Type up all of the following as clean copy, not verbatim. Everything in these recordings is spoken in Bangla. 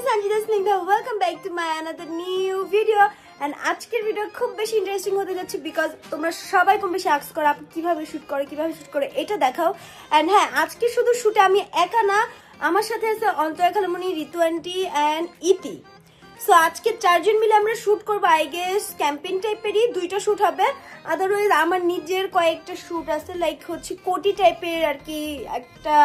Sanjita Snigdha, welcome back to my another new video. And আজকের ভিডিও খুব বেশি ইন্টারেস্টিং হতে যাচ্ছে বিকজ তোমরা সবাই কম বেশি আস্ক করো আপনি কিভাবে শুট করে এটা দেখাও। এন্ড হ্যাঁ, আজকে শুধু শুটে আমি একা না, আমার সাথে আছে অন্তরা খালামণি, ঋতু আন্টি এন্ড ইতি। সো আজকে চারজন মিলে আমরা শুট করবো, আই গেস ক্যাম্পেইন টাইপেরই দুইটা শুট হবে। আদারওয়াইজ আমার নিজের কয়েকটা শুট আছে, লাইক হচ্ছে কোটি টাইপের আর কি একটা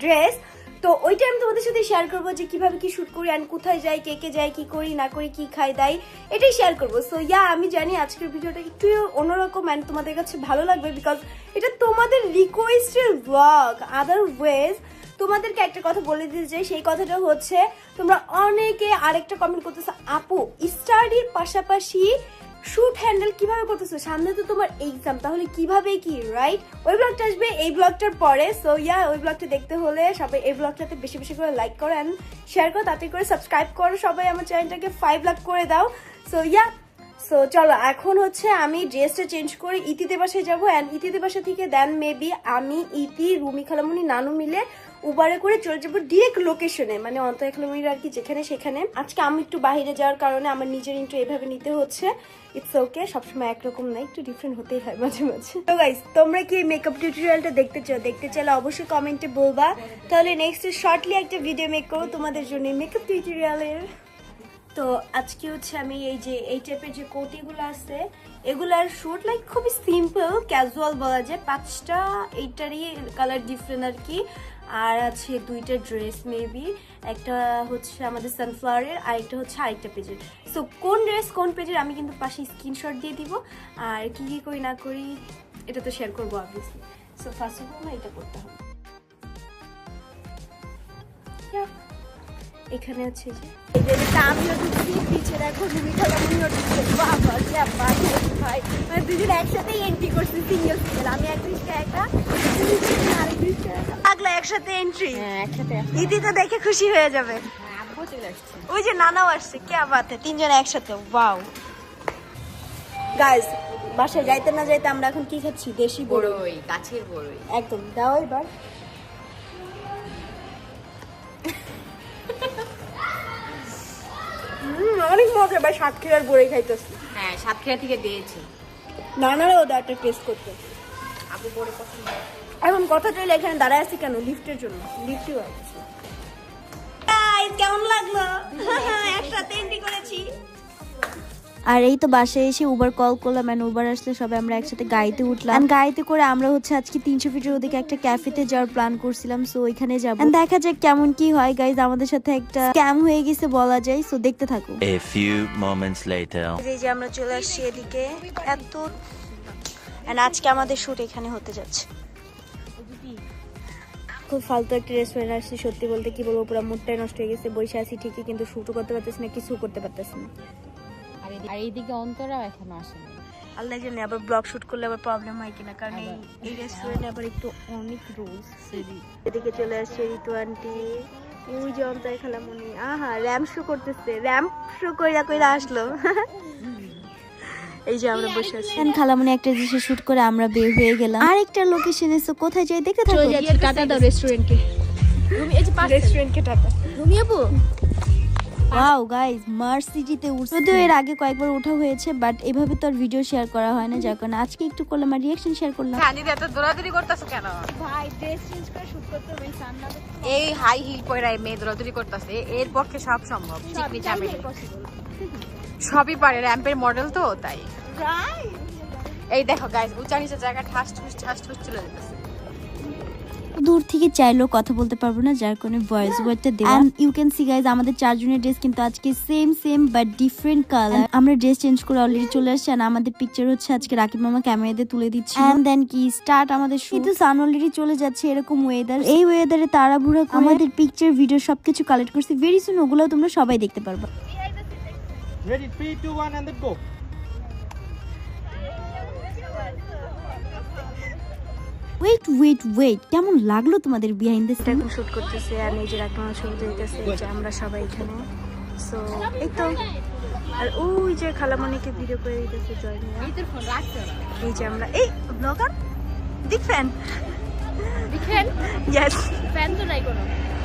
ড্রেস। তো ওইটা আমি তোমাদের সাথে শেয়ার করবো যে কিভাবে কি শুট করি অ্যান্ড কোথায় যাই, কে যাই, কি করি না করি, কি খাই দাই, এটাই শেয়ার করবো। সো আমি জানি আজকের ভিডিওটা একটু অন্যরকম অ্যান্ড তোমাদের কাছে ভালো লাগবে বিকজ এটা তোমাদের রিকোয়েস্টের ব্লগ। আদারওয়াইজ তোমাদেরকে একটা কথা বলে দিতে চাই, সেই কথাটা হচ্ছে তোমরা অনেকে আরেকটা কমেন্ট করতেছো, আপু স্টাডির পাশাপাশি শুট হ্যান্ডেল কিভাবে করতেছো, সামনে তো তোমার এক্সাম, তাহলে কিভাবে কি, রাইট? ওই ব্লগটা আসবে এই ব্লগটার পরে। সো ওই ব্লগটা দেখতে হলে সবাই এই ব্লগটাতে বেশি বেশি করে লাইক করো অ্যান্ড শেয়ার করো, তাতে করে সাবস্ক্রাইব করো, সবাই আমার চ্যানেলটাকে 5 লাখ করে দাও। সো চলো এখন হচ্ছে আমি ড্রেসটা চেঞ্জ করে ইতিতে বাসায় যাবো অ্যান্ড ইতিতে বাসা থেকে দেন মেবি আমি, ইতি, রুমি খালামণি, নানু মিলে উবারে করে চলে যাবো ডিরেক্ট লোকেশনে, মানে অন্তরা খালামণির আর কি যেখানে সেখানে। আজকে আমি একটু বাইরে যাওয়ার কারণে আমার নিজের ইন্ট্রো এভাবে নিতে হচ্ছে। ইটস ওকে, সবসময় একরকম না, একটু ডিফারেন্ট হতেই হয় মাঝে মাঝে। তো গাইস, তোমরা কি মেকআপ টিউটোরিয়ালটা দেখতে চাইলে অবশ্যই কমেন্টে বলবা, তাহলে নেক্সট শর্টলি একটা ভিডিও মেক করবো তোমাদের জন্য মেকআপ টিউটোরিয়ালের। তো আজকে হচ্ছে আমি এই টাইপের যে কোটিগুলো আছে এগুলার শুট লাইক খুবই সিম্পল ক্যাজুয়াল বলা যায়, 5টা এইটারই কালার ডিফারেন্ট আর কি। আর আছে 2টা ড্রেস মেবি, একটা হচ্ছে আমাদের সানফ্লাওয়ারের আর একটা হচ্ছে আরেকটা পেজের। সো কোন ড্রেস কোন পেজের আমি কিন্তু পাশে স্ক্রিনশট দিয়ে দিব, আর কি কি করি না করি এটা তো শেয়ার করবো obviously. So first of all এটা করতে হবে। এখানে হচ্ছে যে আমিও ঢুকছি, পিছিয়ে দেখো রুমি খালামণিও ঢুকছে। ভাই মানে দুজন একসাথেই এন্ট্রি করছি, সিঙ্গেল। আমি এক দৃষ্টি একা, আরেক দৃষ্টি লাগলো একসাথে এন্ট্রি। ইতি তো দেখে খুশি হয়ে যাবে। ওই যে নানাও আসছে, কে বাত, 3 জন একসাথে। ওয়াও গাইস, বাসায় যাইতে না যাইতে আমরা এখন কি খাচ্ছি? দেশি বড়ই, গাছের বড়ই। একদম দাও এবার। অনেক মজা ভাই, সাতক্ষীরার বড়ি খাইতেছি। হ্যাঁ, সাতক্ষীরা থেকে দিয়েছি। নানারা ওদের একটা টেস্ট করতে। আপু বড় পছন্দ। এখন কথা চলে এখানে দাঁড়ায় আছি কেন? লিফটের জন্য। লিফটেও আছে। কেমন লাগলো? একসাথে এন্ট্রি করেছি। আর এই তো বাসায় এসে উবার কল করলাম, এন্ড উবার আসলে সবাই আমরা একসাথে গাড়িতে উঠলাম। গাড়িতে করে আমরা হচ্ছে আজকে 300 ফিটের ওদিকে একটা ক্যাফেতে যাওয়ার প্ল্যান করছিলাম। সো ওইখানে যাবো, দেখা যাক কেমন কি হয়। গাইজ, আমাদের সাথে একটা স্ক্যাম হয়ে গেছে বলা যায়। সো দেখতে থাকো। A few moments later. এই যে আমরা চলে আসছি এদিকে, এত এন্ড আজকে আমাদের শুট এখানে হতে যাচ্ছে। খুব ফালতু একটা রেস্টুরেন্ট আসছি, সত্যি বলতে কি বলবো, পুরো মুডটাই নষ্ট হয়ে গেছে। বসে আছি ঠিকই, কিন্তু শুটও করতে পারতেছি না, কিছু করতে পারতেছি না। আর এইদিকে অন্তরাও এখনো আসেনি। আল্লাহ জানে আবার ব্লগ শুট করলে আবার প্রবলেম হয় কিনা, কারণ এই রেস্টুরেন্টে আবার একটু অনেক রুলস। এদিকে চলে আসছে ঋতু আন্টি, ওই যে অন্তরা খালামণি, আহা র্যাম্প শো করতেছে, র্যাম্প শো কইরা আসলো। এই যে আমরা বসে আছি, খালামণি একটা দৃশ্য শুট করে আমরা বের হয়ে গেলাম আরেকটা লোকেশনে। সো কোথায় যাই দেখতে থাকো। টাটা দাও রেস্টুরেন্টকে। রুমি, এই যে রেস্টুরেন্টকে টাটা। রুমি আপু, ওয়াও গাইজ, মার্সিডিতে উঠছে। যদিও এর আগে কয়েকবার ওঠা হয়েছে, বাট এভাবে তো আর ভিডিও শেয়ার করা হয় না, যার কারণে আজকে একটু করলাম আর রিঅ্যাকশন শেয়ার করলাম। খানিতে এত দৌড়াদৌড়ি করতেছো কেন? ভাই ড্রেস চেঞ্জ করে শুট করতে হবে, সান্না এই হাই হিল পরে মেয়ে দৌড়াদৌড়ি করতেছে, এর পক্ষে সব সম্ভব। চিকনি চামেলি সবই পারে, র্যাম্পের মডেল তো তাই। এই দেখো গাইস, উঁচা নিচে জায়গা ঠাস ঠুস চলে যেতেছে। দূর থেকে চাইলেও কথা বলতে পারবো না, যার কারণে ভয়েস ওভারটা দেওয়া। And you can see guys, আমাদের চারজনের ড্রেস কিন্তু আজকে সেম বাট ডিফারেন্ট কালার। আমরা ড্রেস চেঞ্জ করে অলরেডি চলে আসছি, আর আমাদের পিকচার হচ্ছে আজকে রাকিব মামা ক্যামেরা দিয়ে তুলে দিচ্ছি। এন্ড দেন কি স্টার্ট আমাদের শুট। কিন্তু সান অলরেডি চলে যাচ্ছে, এরকম ওয়েদার, এই ওয়েদারে তাড়াহুড়া করে আমাদের পিকচার ভিডিও সবকিছু কালেক্ট করছি। ভেরি সুন ওগুলো তোমরা সবাই দেখতে পারবে। Ready, 3, 2, 1, and then go. Wait, কেমন লাগলো তোমাদের বিহাইন্ড দ্য সিন? এখন শুট করতেছে আর নিজের একটা ছবি দিতেছে, যে আমরা সবাই এখানে। সো এই তো, আর ওই যে খালামণিকে ভিডিও করে দিতেছে জয় নিয়ে। এই যে আমরা এই blogger big fan. Yes, fan তো নাই কোনো।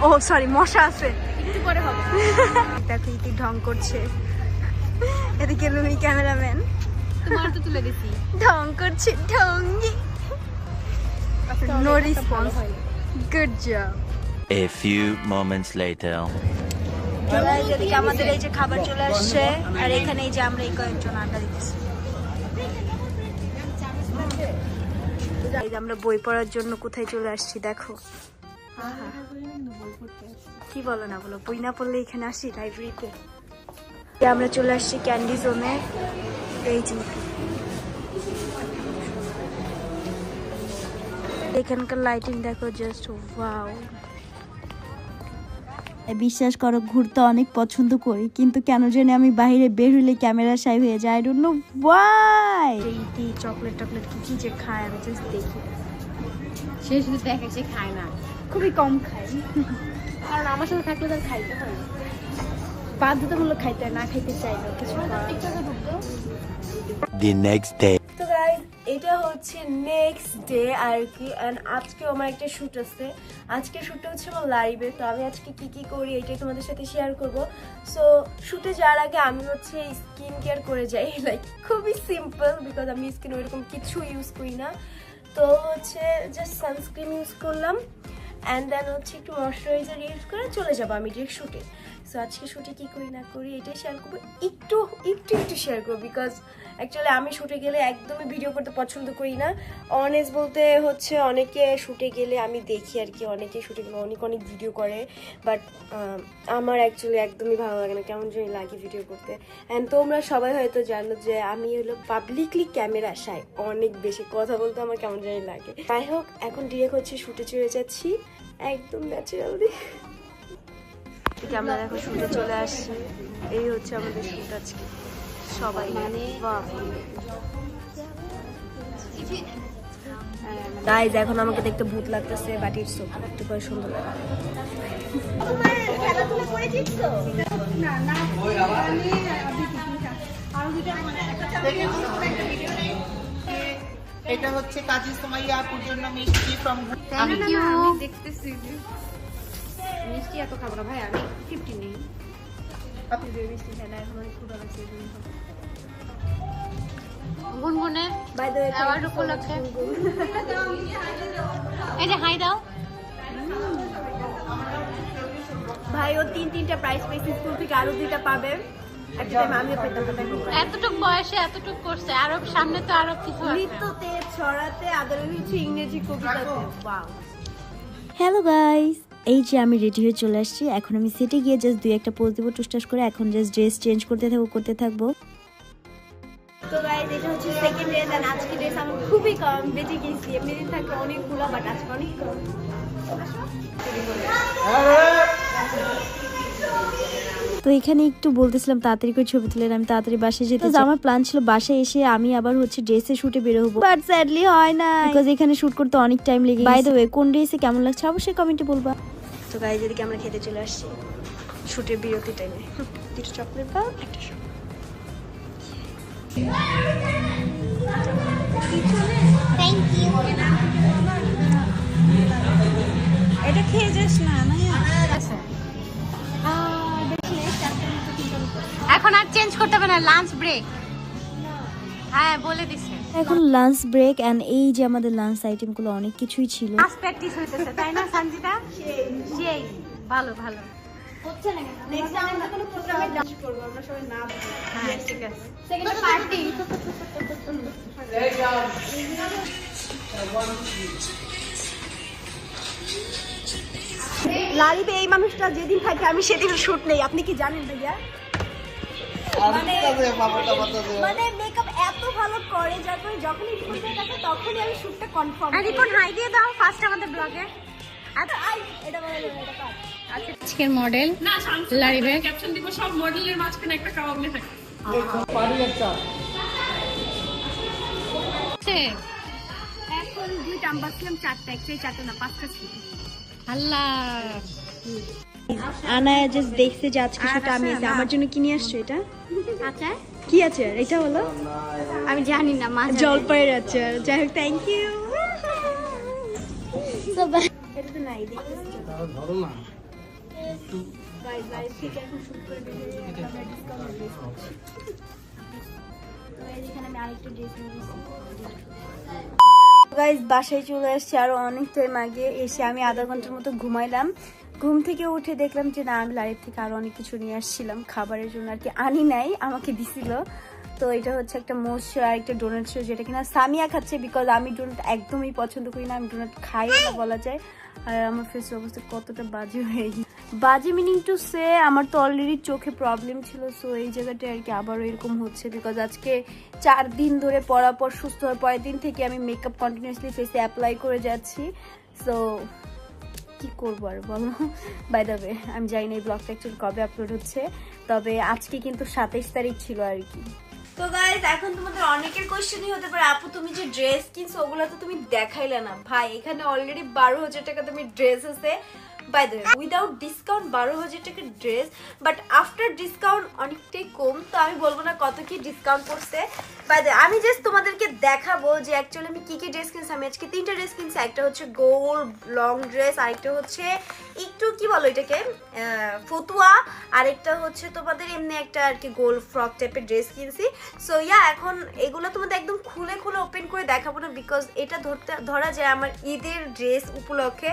ও সরি, মশা আছে। একটু পরে হবে। দেখো ইতি ঢং করছে, এদিকে লুমি ক্যামেরাম্যান তোমার তো তুলে দিছি। ঢং করছে, ঢঙ্গি। No response, good job. A few moments later. এদিকে আমাদের এই যে খাবার চলে আসছে, আর এখানে এই যে আমরা এই কয়েকজন আড্ডা দিতেছি। এই যে আমরা বই পড়ার জন্য কোথায় চলে আসছি দেখো। কি বলো না বলো, বই না পড়লে এখানে আসি লাইব্রেরিতে। আমরা চলে আসছি ক্যান্ডি জোনে। এই যে এখানকার লাইটিং দেখো, জাস্ট ওয়াও। বিশ্বাস করো, ঘুরতে অনেক পছন্দ করি, কিন্তু কেন জানি আমি বাইরে বের হলে ক্যামেরা শাই হয়ে যায়। I don't know why. এইটি চকলেট টকলেট কি কি যে খায় আমি জাস্ট দেখি, সে শুধু দেখে, সে খায় না, খুবই কম খাই। কারণ আমার সাথে থাকলে তার খাইতে হয়। বাধ্যতামূলক খাইতে হয়, না খাইতে চাই না কিছু। The next day. তো গাইস এটা হচ্ছে নেক্সট ডে আর কি, এন্ড আজকে আমার একটা শুট আছে। আজকের শুটটা হচ্ছে আমার লাইভে, তো আমি আজকে কি কি করি এটাই তোমাদের সাথে শেয়ার করব। সো শুটে যাওয়ার আগে আমি হচ্ছে স্কিন কেয়ার করে যাই, লাইক খুবই সিম্পল, বিকজ আমি স্কিন ওইরকম কিছু ইউজ করি না। তো হচ্ছে জাস্ট সানস্ক্রিন ইউজ করলাম, অ্যান্ড দেন হচ্ছে একটু ময়শ্চারাইজার ইউজ করে চলে যাবো আমি ডিরেক্ট শুটে। সো আজকে শুটে কী করি না করি এটাই শেয়ার করবো, একটু একটু একটু শেয়ার করবো, বিকজ অ্যাকচুয়ালি আমি শুটে গেলে একদমই ভিডিও করতে পছন্দ করি না। অনেস্ট বলতে হচ্ছে অনেকে শুটে গেলে আমি দেখি আর কি, অনেকে শুটে গেলে অনেক অনেক ভিডিও করে, বাট আমার অ্যাকচুয়ালি একদমই ভালো লাগে না, কেমন জানি লাগে ভিডিও করতে। অ্যান্ড তোমরা সবাই হয়তো জানো যে আমি হলো পাবলিকলি ক্যামেরা শাই, অনেক বেশি কথা বলতে আমার কেমন জানি লাগে। যাই হোক, এখন ডিরেক্ট হচ্ছে শুটে চলে যাচ্ছি একদম ন্যাচারালি। আমরা দেখো শুটে চলে আসছি, এই হচ্ছে আমাদের শুট আজকে। সবাই গাইজ এখন আমাকে দেখতে ভূত লাগতেছে, বাট ইটস ওকে, একটু পরে সুন্দর লাগে। এটা হচ্ছে কাজী সুমাইয়া আপুর জন্য মিষ্টি ফ্রম থ্যাংক ইউ। দেখতেছি মিষ্টি এত খাবো না ভাই, আমি 50 নেই। মিষ্টি খাই না, এখন অনেক ক্ষুধা লাগছে। গুনগুনে বাই দ্য ওয়ে, অ্যাওয়ার্ড উপলক্ষে এই যে হাই দাও। ভাই ও 3-3টা প্রাইজ পেয়েছে, স্কুল থেকে আরো 2টা পাবে, একটা টাইম আমিও পেতাম। এতটুক বয়সে এতটুক করছে, আরো সামনে তো আরো কিছু আছে। নৃত্যতে, ছড়াতে, আদরে হচ্ছে ইংরেজি কবিতাতে। ওয়াও। হ্যালো গাইস, এই যে আমি রেডি হয়ে চলে আসছি। এখন আমি সেটে গিয়ে জাস্ট 2-1টা পোজ দেবো টুসটাস করে। এখন জাস্ট ড্রেস চেঞ্জ করতে থাকবো। তো গাইস এটা হচ্ছে সেকেন্ড ডে, দেন আজকে ড্রেস আমি খুবই কম বেঁচে গেছি। এমনি দিন থাকে অনেকগুলো, বাট আজকে অনেক কম। তো এখানে একটু বলতেছিলাম তাড়াতাড়ি করে ছবি তুলেন, আমি তাড়াতাড়ি বাসায় যেতে। আমার প্ল্যান ছিল বাসায় এসে আমি আবার হচ্ছে ড্রেসে শুটে বের হবো, বাট স্যাডলি হয় না, বিকজ এখানে শুট করতে অনেক টাইম লেগে। বাই দ্য ওয়ে, কোন ড্রেসে কেমন লাগছে অবশ্যই কমেন্টে বলবা। তো গাইস এদিকে আমরা খেতে চলে আসছি শুটের বিরতি টাইমে। দুটো চকলেট পাও, একটা শুট। এটা খেয়ে যাস না। এখন আর চেঞ্জ করতে হবে না, লাঞ্চ ব্রেক। হ্যাঁ বলে দিছে। এখন লাঞ্চ ব্রেক, এন্ড এই যে আমাদের লাঞ্চ আইটেম গুলো অনেক কিছুই ছিল। ক্লাস প্র্যাকটিস হইতেছে তাই না সঞ্জিতা? সেই ভালো ভালো হচ্ছে না কেন? নেক্সট টাইম আমরা কোনো প্রোগ্রামে ডান্স করব, আমরা সবাই নাচ। হ্যাঁ ঠিক আছে। Second party. লারিবে এই মানুষটা যেদিন থাকে আমি সেদিন শুট নেই, আপনি কি জানেন ভাইয়া? মানে মেকআপ এত ভালো করে, যখনই রিপোর্ট থাকে তখনই আমি শুটটা কনফার্ম। আর রিপোর্ট হাই দিয়ে দাও ফার্স্ট আমাদের ব্লগে। এটা বলে এটা কাট। আচ্ছা আজকের মডেল লারিবে ক্যাপশন দিব, সব মডেলের মাঝখানে একটা কাবাবলে থাকে। এখন 2টা আমরা ছিলাম, 4টা, একচুয়ালি 4টা না 5টা ছিল। আল্লাহ আনায়া জাস্ট দেখছে যে আজকে শুটটা আমি এসে আমার জন্য কি নিয়ে আসছো? এটা আচ্ছা কি আছে? এটা হলো আমি জানি না মা জলপাইয়ের আচার। যাই হোক, থ্যাংক ইউ। এটা তো নাই, দেখতেছি। গাইস লাইভ থেকে এখন শুট করে বের হয়ে আমরা ডিসকাউন্ট ড্রেস করছি। তো এখানে আমি আরেকটা ড্রেস নিয়েছি। গাইস বাসায় চলে আসছি আরো অনেক টাইম আগে, এসে আমি আধা ঘন্টার মতো ঘুমাইলাম। ঘুম থেকে উঠে দেখলাম যে না, আমি লাইভ থেকে আরো অনেক কিছু নিয়ে আসছিলাম খাবারের জন্য, আর কি আনি নাই, আমাকে দিছিল। তো এটা হচ্ছে একটা মোস্ট আর একটা ডোনাট শো, যেটা কিনা সামিয়া খাচ্ছে, বিকজ আমি ডোনাট একদমই পছন্দ করি না, আমি ডোনাট খাইও না বলা যায়। আর আমার ফেসের অবস্থা কতটা বাজে হয়ে গেছে, বাজে মিনিং টু সে আমার তো অলরেডি চোখে প্রবলেম ছিল। সো এই জায়গাটায় আর কি আবারও এরকম হচ্ছে, বিকজ আজকে 4 দিন ধরে পড়ার পর সুস্থ হওয়ার পরের দিন থেকে আমি মেকআপ কন্টিনিউয়াসলি ফেসে অ্যাপ্লাই করে যাচ্ছি। সো কি করবো আর বলো। বাই দ্য ওয়ে আমি জানি না এই ব্লগটা অ্যাকচুয়ালি কবে আপলোড হচ্ছে, তবে আজকে কিন্তু 27 তারিখ ছিল আর কি। তো গাইস এখন তোমাদের অনেকের কোশ্চেনই হতে পারে, আপু তুমি যে ড্রেস কিনছো ওগুলো তো তুমি দেখাইলে না। ভাই এখানে অলরেডি 12,000 টাকা তুমি ড্রেস আছে, by the way without discount 12,000 টাকার ড্রেস, বাট আফটার ডিসকাউন্ট অনেকটাই কম। তো আমি বলবো না কত কি ডিসকাউন্ট করছে। বাই দ্য আমি জাস্ট তোমাদেরকে দেখাবো যে অ্যাকচুয়ালি আমি কি কি ড্রেস কিনছি। আমি আজকে 3টা ড্রেস কিনছি, একটা হচ্ছে গোল্ড লং ড্রেস, আরেকটা হচ্ছে একটু কি বলো এটাকে ফতুয়া, আরেকটা হচ্ছে তোমাদের এমনি একটা আর কি গোল ফ্রক টাইপের ড্রেস কিনছি। সো ইয়া এখন এগুলো তোমাদের একদম খুলে খুলে ওপেন করে দেখাবো না, বিকজ এটা ধরা যায় আমার ঈদের ড্রেস উপলক্ষে।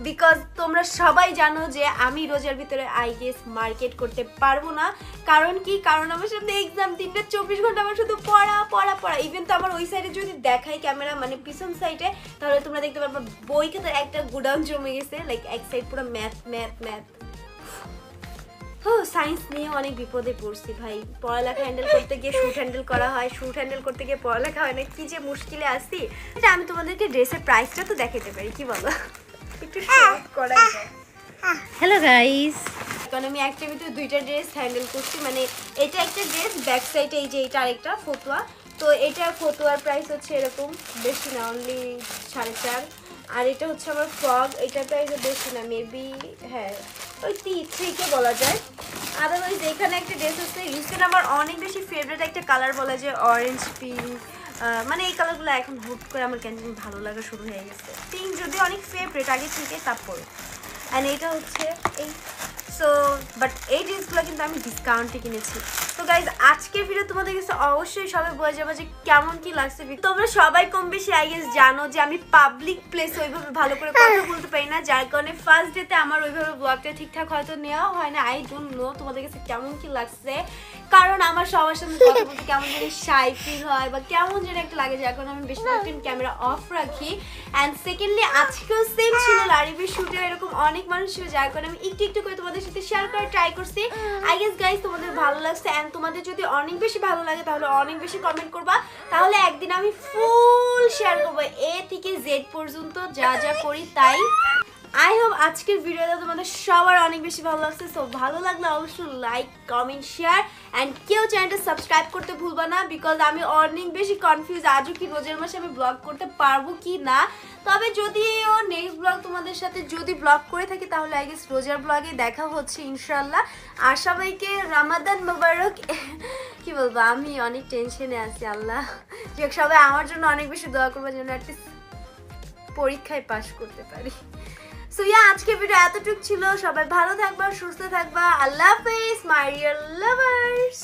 বিকজ তোমরা সবাই জানো যে আমি রোজার ভিতরে আই গেস মার্কেট করতে পারবো না। কারণ কি, কারণ আমার সামনে এক্সাম, 3-24 ঘন্টা আমার শুধু পড়া পড়া পড়া। ইভেন তো আমার ওই সাইডে যদি দেখাই ক্যামেরা মানে পিছন সাইডে, তাহলে তোমরা দেখতে পারবে বই খাতার একটা গুডাউন জমে গেছে, লাইক এক সাইড পুরো ম্যাথ ম্যাথ ম্যাথ। সায়েন্স নিয়ে অনেক বিপদে পড়ছি ভাই, পড়ালেখা হ্যান্ডেল করতে গিয়ে শুট হ্যান্ডেল করা হয়, শুট হ্যান্ডেল করতে গিয়ে পড়ালেখা হয় না, কি যে মুশকিলে আসছি। এটা আমি তোমাদেরকে ড্রেসের প্রাইসটা তো দেখাতে পারি, কি বলো একটু করাই যায়। হ্যালো গাইস, কারণ আমি একটা ভিতরে 2টা ড্রেস হ্যান্ডেল করছি, মানে এটা একটা ড্রেস, ব্যাক সাইডে এই যে এটা আরেকটা ফতুয়া। তো এটা ফতুয়ার প্রাইস হচ্ছে এরকম, বেশি না, অনলি 4.5। আর এটা হচ্ছে আমার ফ্রক, এটার প্রাইস বেশি না, মেবি হ্যাঁ ওই 3কে বলা যায়। আদারওয়াইজ এখানে একটা ড্রেস হচ্ছে রিসেন্ট আমার অনেক বেশি ফেভারিট একটা কালার বলা যায়, অরেঞ্জ পিঙ্ক। মানে এই কালারগুলো এখন হুট করে আমার কেন ভালো লাগা শুরু হয়ে গেছে। পিঙ্ক যদি অনেক ফেভারিট আগে থেকে, তারপর অ্যান্ড এটা হচ্ছে এই। সো বাট এই ড্রেসগুলো কিন্তু আমি ডিসকাউন্টে কিনেছি। তো গাইজ আজকের ভিডিও তোমাদের কাছে অবশ্যই সবাই বোঝা যাবে যে কেমন কি লাগছে। তোমরা সবাই কম বেশি আই গেস জানো যে আমি পাবলিক প্লেসে ওইভাবে ভালো করে কথা বলতে পারি না, যার কারণে ফার্স্ট ডেতে আমার ওইভাবে ব্লগটা ঠিকঠাক হয়তো নেওয়া হয় না। আই ডোন্ট নো তোমাদের কাছে কেমন কি লাগছে, কারণ আমার সবার সামনে কথা বলতে কেমন জানি শাই ফিল হয় বা কেমন যেন একটা লাগে, যার কারণে আমি বেশিরভাগ ক্যামেরা অফ রাখি। অ্যান্ড সেকেন্ডলি আজকেও সেম ছিল, লারিবের শুটে এরকম অনেক মানুষ ছিল, যার কারণে আমি একটু একটু করে তোমাদের সাথে শেয়ার করে ট্রাই করছি। আই গেস গাইজ তোমাদের ভালো লাগছে, অ্যান্ড তোমাদের যদি অনেক বেশি ভালো লাগে তাহলে অনেক বেশি কমেন্ট করবা, তাহলে একদিন আমি ফুল শেয়ার করবো এ থেকে জেড পর্যন্ত যা যা করি তাই। আই হোপ আজকের ভিডিওটা তোমাদের সবার অনেক বেশি ভালো লাগছে। সো ভালো লাগলে অবশ্যই লাইক কমেন্ট শেয়ার অ্যান্ড কেউ চ্যানেলটা সাবস্ক্রাইব করতে ভুলবা না, বিকজ আমি অনেক বেশি কনফিউজ আজও কি রোজার মাসে আমি ব্লগ করতে পারবো কি না। তবে যদিও নেক্সট ব্লগ তোমাদের সাথে যদি ব্লগ করে থাকি তাহলে আই গেস রোজার ব্লগে দেখা হচ্ছে ইনশাল্লাহ। আর সবাইকে রমাদান মোবারক। কি বলবো, আমি অনেক টেনশনে আছি, আল্লাহ সবাই আমার জন্য অনেক বেশি দোয়া করবো যেন অ্যাটলিস্ট পরীক্ষায় পাশ করতে পারি। সো ইয়া আজকে ভিডিও এতটুকু ছিল, সবাই ভালো থাকবা, সুস্থ থাকবা, আল্লাহ হাফেজ মাই রিয়েল লাভার্স।